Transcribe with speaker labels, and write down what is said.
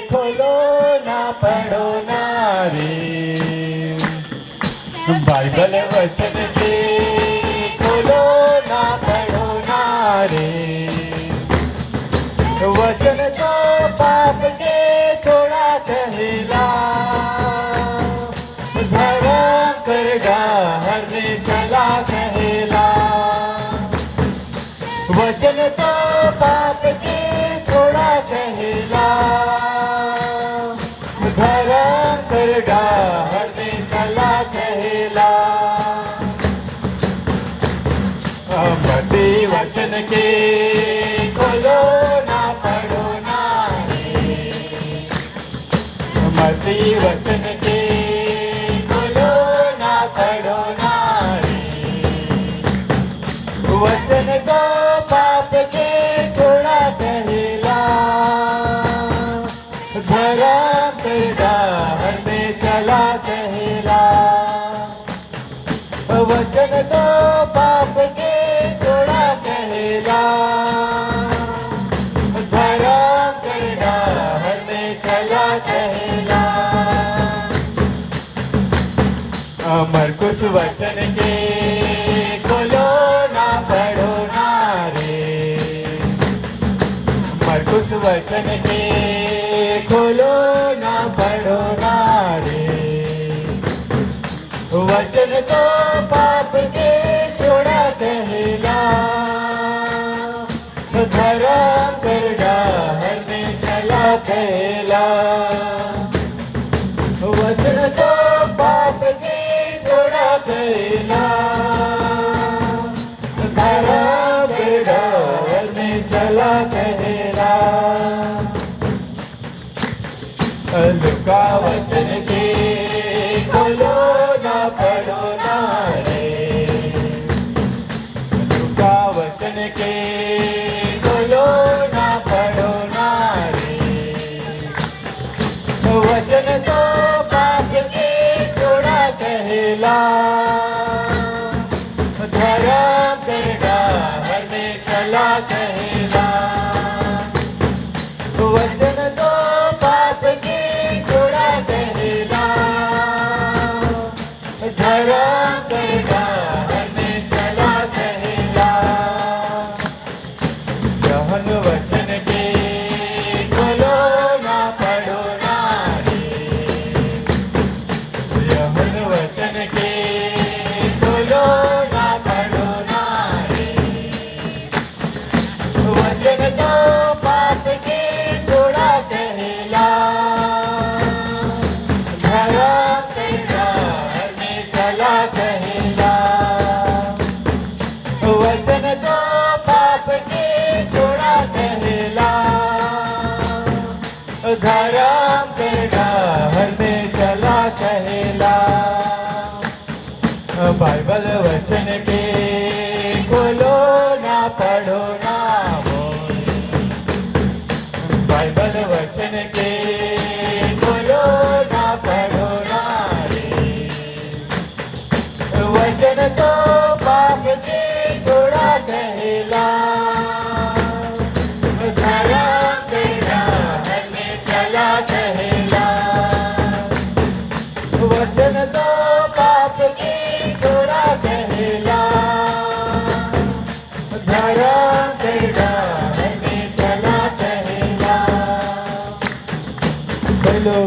Speaker 1: खोलो ना पढ़ो ना रे, बाइबल वचन के खोलो ना पढ़ो ना रे, वचन तो पाप के छोड़ा कहेला, धर्म करगा हरने चला कहेला, वचन तो पाप के छोड़ा कहेला, धर्म करगा हरने चला कहेला, मती वचन के खोलो ना पढ़ो ना रे, मती वचन के खोलो ना पढ़ो ना रे, वचन को पाप के छोड़ा कहेला, धर्म करगा हरने चला कहेला, वचन तो पाप के छोड़ा कहेला, धर्म करगा हरने चला कहेला, मरकुस वचन के खोलो ना पढ़ो ना रे, मरकुस वचन के खोलो ना पढ़ो ना रे, वचन तो पाप के छोड़ा कहेला, धर्म करगा हरने चला कहेला, वचन तो पाप के छोड़ा कहेला, धर्म करगा हरने चला कहेला, लुका वचन के खोलो ना पढ़ो ना रे, लुका वचन के खोलो ना पढ़ो ना रे, वचन तो पाप के छोड़ा कहेला, धर्म करगा हरने चला कहेला, वचन तो पाप के छोड़ा कहेला, धर्म करगा हरने चला कहेला, यहन वचन के खोलो ना पढ़ो ना रे, यहन वचन के खोलो ना पढ़ो ना रे, वचन तो पाप के छोड़ा कहेला, धर्म करगा हरने चला कहेला, वचन तो पाप के छोड़ा कहेला, धर्म करगा हरने चला कहेला, बाइबल वचन के खोलो ना पढ़ो ना बोल, बाइबल वचन के खोलो ना पढ़ो ना रे, वचन तो पाप के छोड़ा कहेला, धर्म करगा हरने चला कहेला, वचन तो पाप के छोड़ा कहेला, धर्म करगा हरने चला कहेला, बोलो